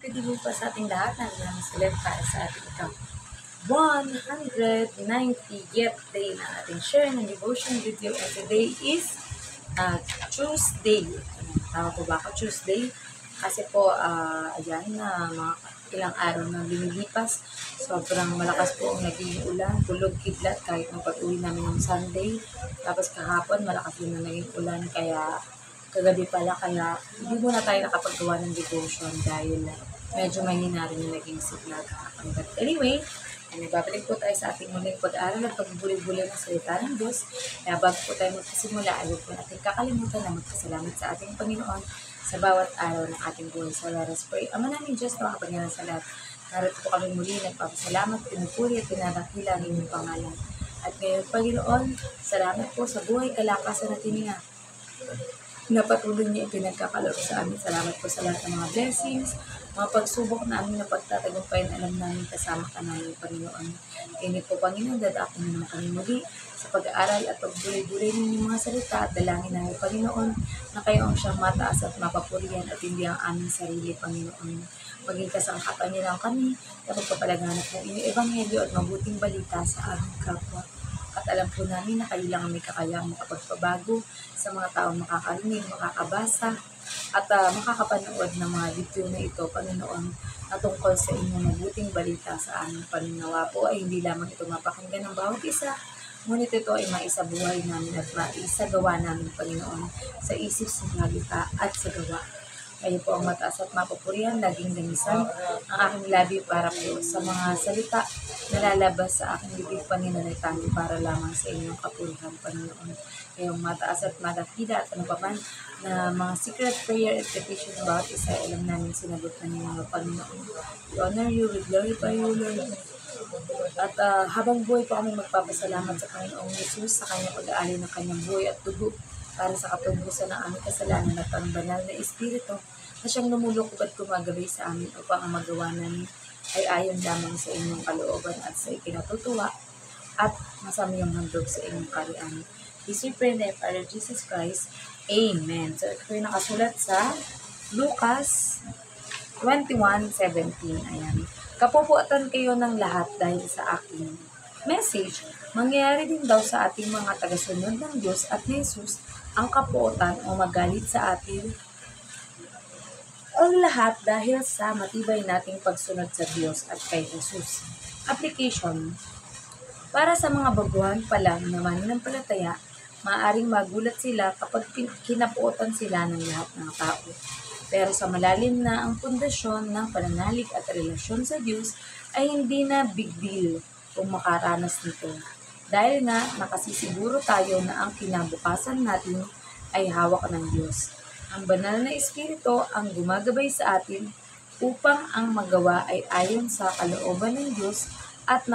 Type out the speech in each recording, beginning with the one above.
Good evening po sa ating lahat. Nandang select para sa ating ito. 190th day na ating share ng devotion video. And today is Tuesday. Tama po ba ako? Tuesday. Kasi po, ayan na mga ilang araw na lumilipas. Sobrang malakas po ang naging ulan. Bulog, kidlat kahit ng pag-uwi namin ng Sunday. Tapos kahapon, malakas din na naging ulan. Kaya kagabi pala, kaya hindi muna tayo nakapagawa ng devotion dahil medyo mahina rin yung naging signal kahapon. But anyway, nagbabalik po tayo sa ating muling pag-aaral at pagbuli-buli ng salita ng Diyos. Kaya bago po tayo magkasimula, ayaw po natin kakalimutan na magkasalamat sa ating Panginoon sa bawat araw ng ating buhay. So let us pray. Ama namin Diyos, makapangyarihan sa lahat. Narito po kami muli, nagpapasalamat, pinupuri at pinadakila ang inyong pangalan. At ngayon, Panginoon, salamat po sa buhay, kalakasan at hininga na patuloy niya ipinagkakaloob sa amin. Salamat po sa lahat ng mga blessings, mga pagsubok namin na pagtatagumpayan. Alam namin kasama ka namin, Panginoon. Kaya po, Panginoon, dadako na naman kami muli sa pag-aaral at pagbuli-buli ninyong mga salita at dalangin namin, Panginoon, na kayo ang siyang mataas at mapapurihan at hindi ang aming sarili, Panginoon. Maging kasangkapan niyo lang kami na pagpapalaganap ng inyong ebanghelyo at mabuting balita sa aming kapwa. At alam po namin na kayo lang ang may kakayang makapagpabago sa mga taong makakarinig, makakabasa, at makakapanood ng mga video na ito, Panginoon, na tungkol sa inyong mabuting balita sa aming pananawa po ay hindi lamang ito mapakinggan ng bawat isa, ngunit ito ay maisabuhay namin at maisagawa namin, Panginoon, sa isip, sa salita at sa gawa. Kayo po ang mataas at mapupurihan, laging damisan ang aking labi para po sa mga salita na lalabas sa aking bibig, Panginoon, ay tanging para lamang sa inyong kapurihan, Panginoon. Kayong mataas at madakila at ano pa man na mga secret prayer at petition ng bawat isa, alam namin sinagot na ninyo, Panginoon. We honor you, we glorify you, Lord. At habang buhay po kami magpapasalamat sa Panginoong Jesus sa kanyang pag-aalay ng kanyang buhay at dugo para sa kapagbusan ng aming kasalanan at ang banal na Espiritu na siyang lumulukog at gumagabay sa amin upang ang magawa namin ay ayon lamang sa inyong kalooban at sa ikinatutuwa at masamiyang handog sa inyong kariyan. This we pray in the name of Father Jesus Christ. Amen. So ito yung nakasulat sa Lucas 21:17. Ayan. Kapupuatan kayo ng lahat dahil sa aking message. Mangyayari din daw sa ating mga tagasunod ng Diyos at ni Jesus ang kapuotan o magalit sa atin ang lahat dahil sa matibay nating pagsunod sa Diyos at kay Jesus. Application. Para sa mga baguhan pa lang na mananampalataya, maaaring magulat sila kapag kinapuotan sila ng lahat ng tao. Pero sa malalim na ang pundasyon ng pananalig at relasyon sa Diyos ay hindi na big deal kung makaranas nito. Dahil nga nakasisiguro tayo na ang kinabukasan natin ay hawak ng Diyos. Ang banal na Espiritu ang gumagabay sa atin upang ang magawa ay ayon sa kalooban ng Diyos at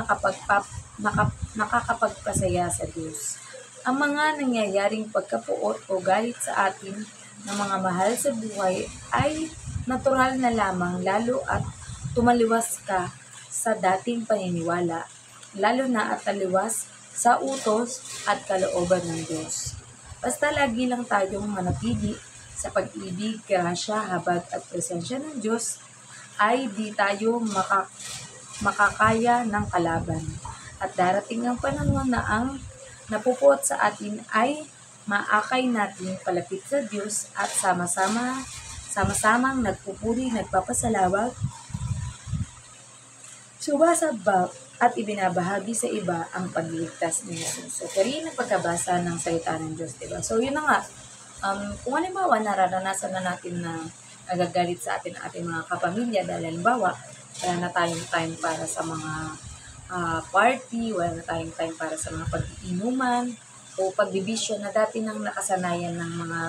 nakakapagpasaya sa Diyos. Ang mga nangyayaring pagkapuot o galit sa atin ng mga mahal sa buhay ay natural na lamang, lalo at tumaliwas ka sa dating paniniwala, lalo na at taliwas sa utos at kalooban ng Diyos. Basta lagi lang tayong manatili sa pag-ibig, grasya, habag at presensya ng Diyos, ay di tayo makakaya ng kalaban. At darating ang panahon na ang napupuot sa atin ay maakay natin palapit sa Diyos at sama-samang nagpupuri, nagpapasalamat, sumasamba at ibinabahagi sa iba ang pagliligtas ni Jesus. So, kaya ang pagkabasa ng salita ng Diyos, diba? So, yun na nga. Kung halimbawa, nararanasan na natin na nagagalit sa atin ating mga kapamilya dahil halimbawa, wala na tayong time para sa mga party, wala na tayong time para sa mga pag-inuman o pagbibisyo na dati nang nakasanayan ng mga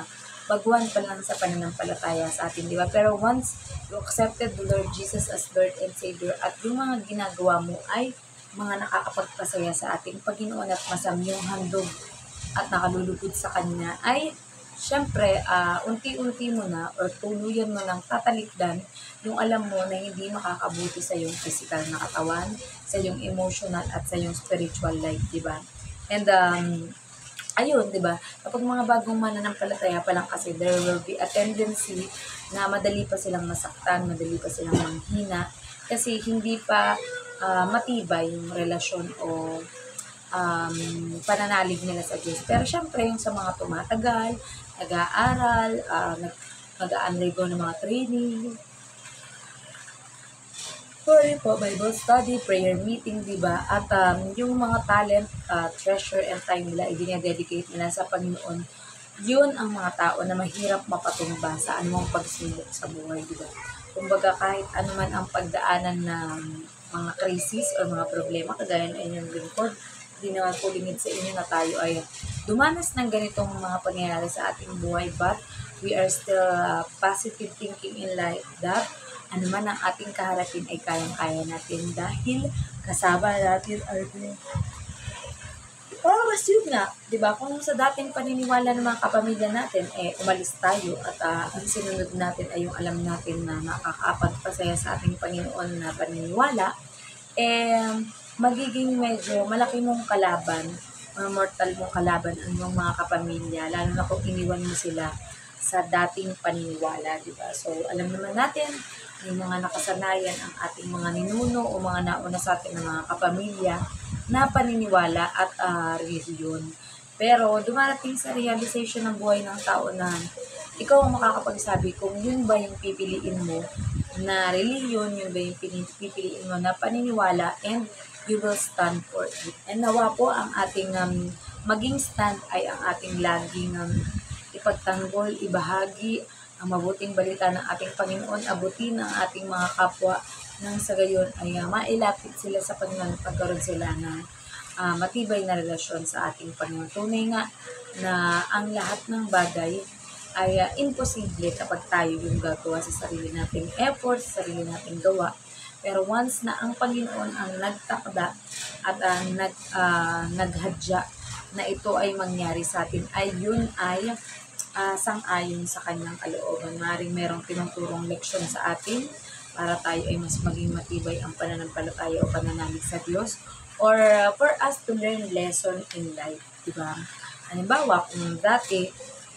baguhan pa lang sa pananampalataya sa atin, di ba? Pero once you accepted the Lord Jesus as Lord and Savior at yung mga ginagawa mo ay mga nakakapagpasaya sa ating Panginoon at masamyong handog at nakalulugod sa Kanya, ay syempre, unti-unti mo na or tuluyan mo nang tatalikdan yung alam mo na hindi makakabuti sa iyong physical na katawan, sa iyong emotional at sa iyong spiritual life, di ba? And ayun, di ba? Kapag mga bagong mananampalataya pa lang kasi, there will be a tendency na madali pa silang masaktan, madali pa silang manghina, kasi hindi pa matibay yung relasyon o pananalig nila sa Diyos. Pero syempre, yung sa mga tumatagal, nag-aaral, nag-undergo ng mga training, po, Bible study, prayer meeting, di ba? At yung mga talent, treasure, and time nila, i-dedicate nila sa Panginoon. Yun ang mga tao na mahirap mapatumba sa anumang pagsubok sa buhay, di ba? Kumbaga, kahit anuman ang pagdaanan ng mga crisis o mga problema, kagaya ng inyong lingkod, hindi naman po lingid sa inyo na tayo ay dumanas ng ganitong mga pangyayari sa ating buhay, but we are still positive thinking in life that ano man ang ating kaharapin ay kayang-kaya natin dahil kasama natin ang mas yun nga, di ba? Kung sa dating paniniwala ng mga kapamilya natin, umalis tayo at ang sinunod natin ay yung alam natin na nakakapagpasaya sa ating Panginoon na paniniwala, magiging medyo malaki mong kalaban, mortal mong kalaban ang iyong mga kapamilya, lalo na kung iniwan mo sila sa dating paniniwala, di ba? So, alam naman natin, may mga nakasanayan ang ating mga ninuno o mga nauna sa ating mga kapamilya na paniniwala at religion. Pero dumarating sa realization ng buhay ng tao na ikaw ang makakapagsabi kung yun ba yung pipiliin mo na religion, yun ba yung pipiliin mo na paniniwala, and you will stand for it. And nawa po ang ating maging stand ay ang ating laging ipagtanggol, ibahagi ang mabuting balita ng ating Panginoon, abutin ang ating mga kapwa nang sa gayon ay mailapit sila sa Panginoon, pagkaroon sila ng matibay na relasyon sa ating Panginoon. Tunay nga na ang lahat ng bagay ay imposible kapag tayo yung gagawa sa sarili nating effort, sa sarili nating gawa. Pero once na ang Panginoon ang nagtakda at naghadya na ito ay mangyari sa atin, ay yun ay sang-ayon sa kanyang kalooban. Maaaring merong tinutulong leksyon sa atin para tayo ay mas maging matibay ang pananampalataya o pananalig sa Diyos, or for us to learn lesson in life, diba? Halimbawa, kung dati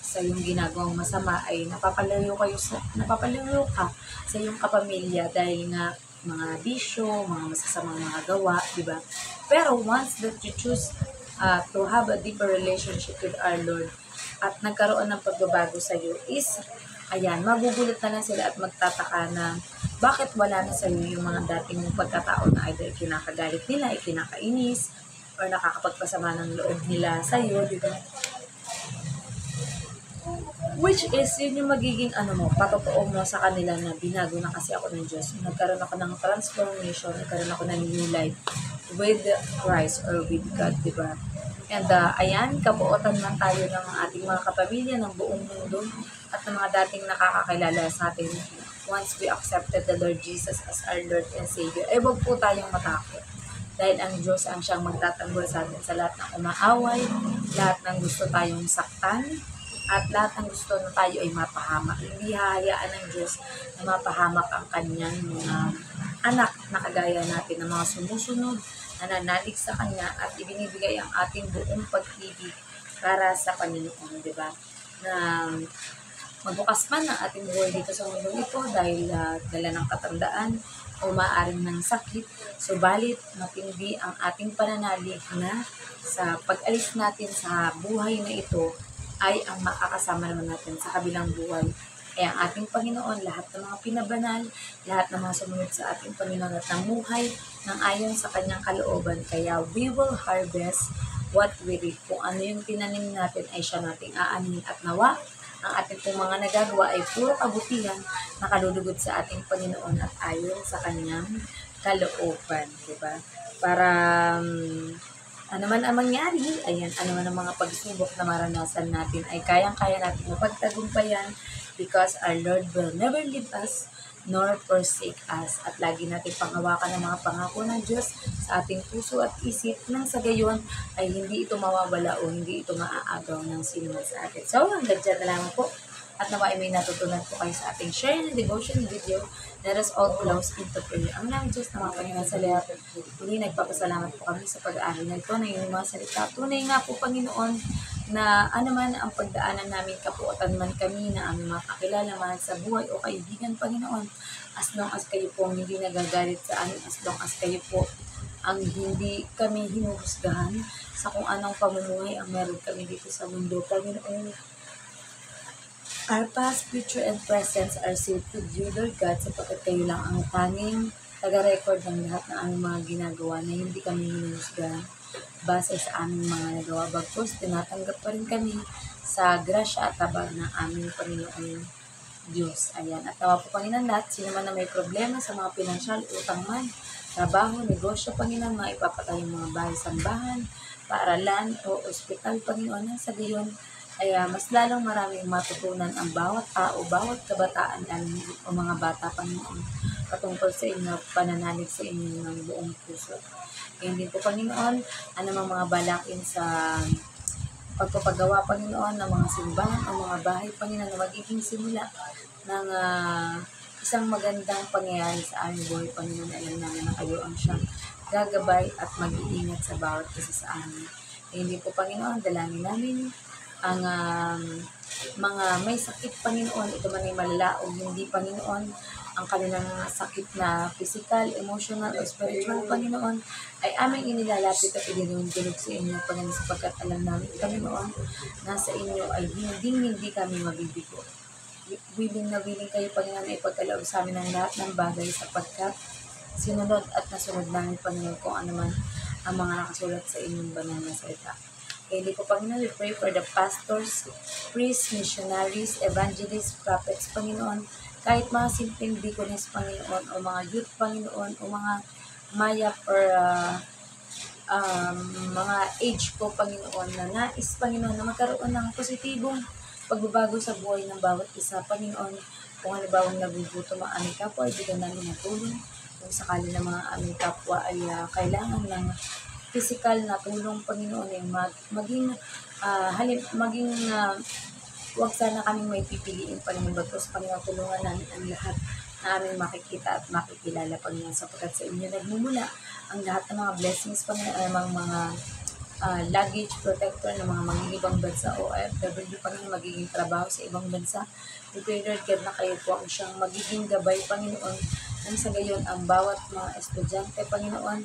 sa iyong ginagawang masama ay napapalayo ka sa iyong kapamilya dahil nga mga bisyo, mga masasamang mga gawa, diba? Pero once that you choose to have a deeper relationship with our Lord, at nagkaroon ng pagbabago sa iyo, is, magugulat na lang sila at magtataka na bakit wala na sa iyo yung mga dating pagkatao na either kinakagalit nila, kinakainis, or nakakapagpasama ng loob nila sa iyo, di ba? Which is, yun yung magiging patotoo mo sa kanila na binago na kasi ako ng Diyos. Nagkaroon ako ng transformation, nagkaroon ako ng new life with Christ or with God, di ba? And kabuotan lang tayo ng ating mga kapamilya ng buong mundo at ng mga dating nakakakilala sa atin once we accepted the Lord Jesus as our Lord and Savior. Huwag po tayong matakot. Dahil ang Diyos ang siyang magtatanggol sa atin sa lahat ng umaaway, lahat ng gusto tayong saktan, at lahat ng gusto na tayo ay mapahamak. Hindi hahayaan ng Diyos na mapahamak ang kanyang mga anak na kagaya natin, ng mga sumusunod, nananalig sa Kanya, at ibinibigay ang ating buong pag-ibig para sa Panginoon, di ba? Na magbukas man ang ating buhay dito sa mundo ito dahil dala ng katandaan o maaaring ng sakit, subalit matindi ang ating pananalig na sa pag-alis natin sa buhay na ito ay ang makakasama naman natin sa kabilang buhay ay ang ating Panginoon, lahat ng mga pinabanal, lahat ng mga sumunod sa ating Panginoon at namuhay ng ayon sa kanyang kalooban. Kaya we will harvest what we reap. Kung ano yung tinanim natin ay siya nating aanin, at nawa ang ating pong mga nagagawa ay puro kabutihan na kalulugod sa ating Panginoon at ayon sa kanyang kalooban. Diba? Para ano man ang mangyari, ano man ang mga pagsubok na maranasan natin ay kayang-kaya natin mapagtagumpayan, because our Lord will never leave us nor forsake us. At lagi natin panghawakan ang mga pangako ng Diyos sa ating puso at isip, nang sa gayon ay hindi ito mawawala o hindi ito maaagaw ng sinuman sa atin. So, hanggang dyan na lamang po. At nawa ay may natutunan po kayo sa ating share and devotion video. Let us all close into prayer. Ang lang Diyos na mga Panginoon sa lahat. Muli nagpapasalamat po kami sa pag-aaral na ito na yung mga salita. Tunay nga po, Panginoon, na anuman ang pagdaanan namin, kapuotan man kami na aming mga kakilala man sa buhay o kaibigan, Panginoon, as long as kayo po ang hindi nagagalit sa amin, as long as kayo po ang hindi kami hinuhusgahan sa kung anong pamumuhay ang meron kami dito sa mundo, Panginoon. Our past, future, and presents are sealed with you, Lord God, sapagkat kayo lang ang tanging taga-record ng lahat ng aming mga ginagawa na hindi kami hinuhusgahan base sa aming mga nagawa. Bagkus, tinatanggap pa rin kami sa grasya at tabag ng aming Panginoon Diyos. Ayan. At nawa po, Panginoon, lahat, sino man na may problema sa mga pinansyal, utang man, trabaho, negosyo, Panginoon, mga ipapatayong mga bahay, sambahan, paaralan o ospital, Panginoon, sa gayon ay mas lalong maraming matutunan ang bawat tao, bawat kabataan o mga bata, Panginoon, patungkol sa inyo, pananalig sa inyo ng buong puso. Ngayon din po, Panginoon, anumang mga balakin sa pagpapagawa, Panginoon, ng mga simbahan o mga bahay, Panginoon, na magiging simula ng isang magandang pangyayari sa aming buhay, Panginoon. Alam namin na kayo ang siyang gagabay at mag-iingat sa bawat isa sa amin. Hindi po, Panginoon, dalangin namin ang mga may sakit, Panginoon, ito man ay malala o hindi, Panginoon, ang kanilang sakit na physical, emotional, o spiritual, Panginoon, ay aming inilalapit at idinulog sa inyo, Panginoon, sapagkat alam namin, Panginoon, na sa inyo ay hindi kami mabibigo. Willing na willing kayo, Panginoon, ay pagkaloob sa amin ng lahat ng bagay sapagkat sinunod at nasunod namin, Panginoon, kung ano man ang mga nakasulat sa inyong banal na salita. Kaya po, Panginoon, we pray for the pastors, priests, missionaries, evangelists, prophets, Panginoon, kahit mga simpleng deaconess, Panginoon, o mga youth, Panginoon, o mga mayap or mga age ko, Panginoon, na nais, Panginoon, na magkaroon ng positibong pagbabago sa buhay ng bawat isa, Panginoon. Kung halimbawa nagugutom ang aming kapwa, ay bigyan namin ng tulong. Kung sakali na mga aming kapwa ay kailangan ng physical na tulong, Panginoon, ay huwag sana kaming may pipiliin, Panginoon, bagkus, Panginoon, tulungan namin ang lahat na aming makikita at makikilala, Panginoon, sapagkat sa inyo nagmumula ang lahat ng mga blessings, Panginoon, ang mga luggage protector ng mga mangingibang bansa o OFW, Panginoon, magiging trabaho sa ibang bansa. We pray, Lord God, na kayo po ang siyang magiging gabay, Panginoon, nang sa gayon ang bawat mga estudyante, Panginoon,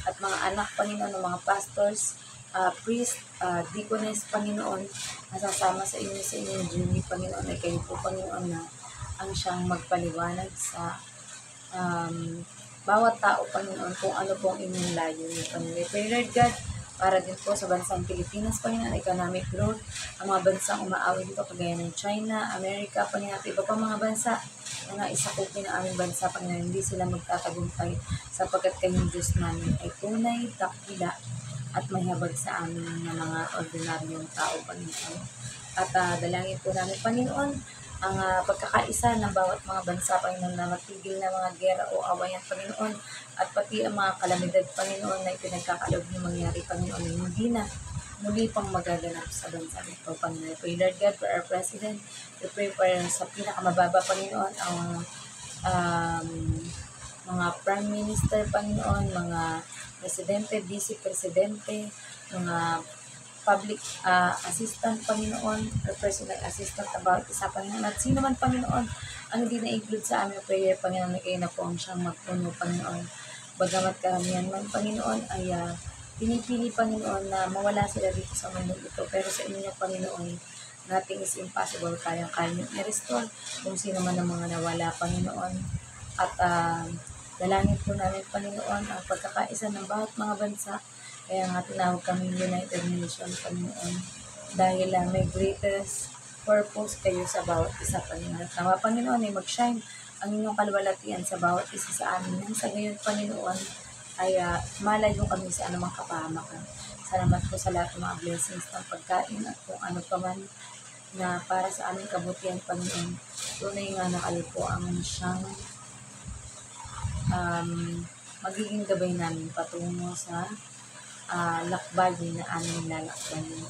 at mga anak, Panginoon, ng mga pastors, priest, deaconess, Panginoon, nasasama sa inyong journey, Panginoon, ay kayo po, Panginoon, na ang siyang magpaliwanag sa bawat tao, Panginoon, kung ano po ang inyong layunin, Panginoon. Pray, Lord God, para din po sa bansang Pilipinas, Panginoon, economic growth, ang mga bansang umaawit dito, kagaya ng China, Amerika, Panginoon, at iba pa mga bansa na naisakupin ang aming bansa, Panginoon, hindi sila magtatagumpay sapagkat kayong Diyos namin ay tunay, dakila, at mahabag sa amin na mga ordinaryong tao, Panginoon. At dalangin po namin, Panginoon, ang pagkakaisa ng bawat mga bansa, Panginoon, na matigil na mga gera o awayan, Panginoon, at pati ang mga kalamidad, Panginoon, na ipinagkakaloob ng mangyari, Panginoon, na hindi na muli pang magaganap sa bansa nito, Panginoon. Pray, Lord God, for our President. We pray for sa pinakamababa, Panginoon, ang mga Prime Minister, Panginoon, mga Presidente, Vice Presidente, mga public assistant, Panginoon, or personal assistant, about isa, Panginoon, at sino man, Panginoon, ang hindi na-include sa aming prayer, Panginoon, na kayo na po ang siyang magpuno, Panginoon. Bagamat karamihan man, Panginoon, ay pinipili, Panginoon, na mawala sila dito sa mundo ito, pero sa inyo, Panginoon, nothing is impossible, kaya i-restore kung sino man ang mga nawala, Panginoon. At dalangin po namin, Panginoon, ang pagkakaisa ng bawat mga bansa. Kaya nga tinawag kami United Nation, Panginoon, dahil may greatest purpose kayo sa bawat isa, Panginoon. At nawa, Panginoon, ay mag-shine ang inyong kalwalatian sa bawat isa sa amin. Nang sa gayon, Panginoon, ay malayo kami sa anumang kapahamakan. Salamat po sa lahat ng mga blessings ng pagkain at kung ano pa man na para sa aming kabutihan, Panginoon. Tunay nga na kayo po ang siyang magiging gabay namin patungo sa lakbayin na aming lalakbayin.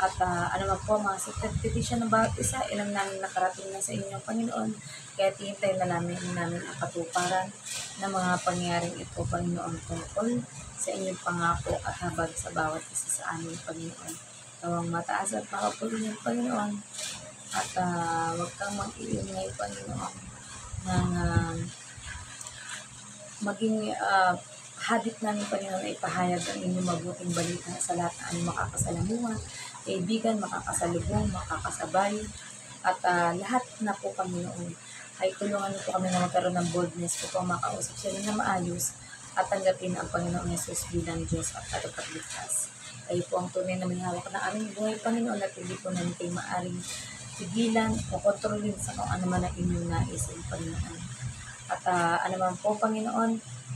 At ano man po, mga secret petition ng bawat isa, ilang namin nakarating na sa inyong Panginoon, kaya tihintay na namin ang katuparan ng mga pangyayaring ito, Panginoon, tungkol sa inyong pangako at habag sa bawat isa sa aming, Panginoon. Nawang mataas at makapuli ng Panginoon at huwag kang mag-iingay, Panginoon, ng maging habit namin, Panginoon, ay ipahayag ang inyong mabuting balita sa lahat na aming makakasalamuhan, kaibigan, makakasalubong, makakasabay, at lahat na po, Panginoon, ay tulungan niyo po kami na magkaroon ng boldness po makausap sila na maayos at tanggapin ang Panginoong Yesus bilang Diyos at tagapagligtas. Kayo po ang tunay na may hawak na aming buhay, Panginoon, at hindi po namin kayo maaring pigilan o kontrolin sa kung ano man ang inyong nais, Panginoon. At ano man po, Panginoon,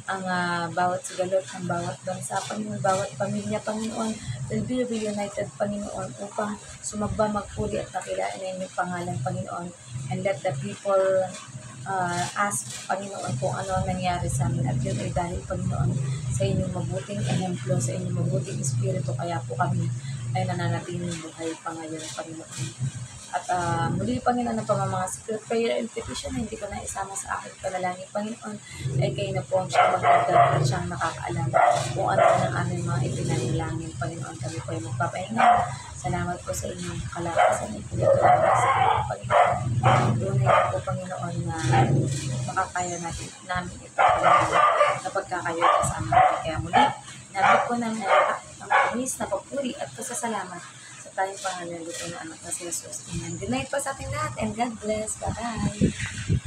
ang bawat sigalot ng bawat bansa, Panginoon, bawat pamilya, Panginoon, will be reunited, Panginoon, upang sumagba, magpuli at nakilain na inyong pangalan, Panginoon. And let the people ask, Panginoon, kung ano ang nangyari sa amin. At yun ay dahil, Panginoon, sa inyong mabuting ehemplo, sa inyong mabuting espiritu, kaya po kami ay nananatiling buhay pa ngayon, Panginoon. At muli, Panginoon, ang mga secret prayer and petition na hindi ko na isama sa aking panalangin, Panginoon, ay kayo na po ang siyang magdagdag at siyang nakakaalam kung ano ang aming mga ipinanalangin, Panginoon. Kami po ay magpapahinga. Salamat po sa inyong kalakasan at pinagkalaman sa inyong, Panginoon. Tunay na po, Panginoon, na makakaya namin ito, Panginoon, kapag kakayo kasama natin. Kaya muli, nabot po ng tamis na papuri at pasasalamat tayong pangalan dito ng anak na si Jesus. Amen. Good night po sa ating lahat and God bless. Bye-bye.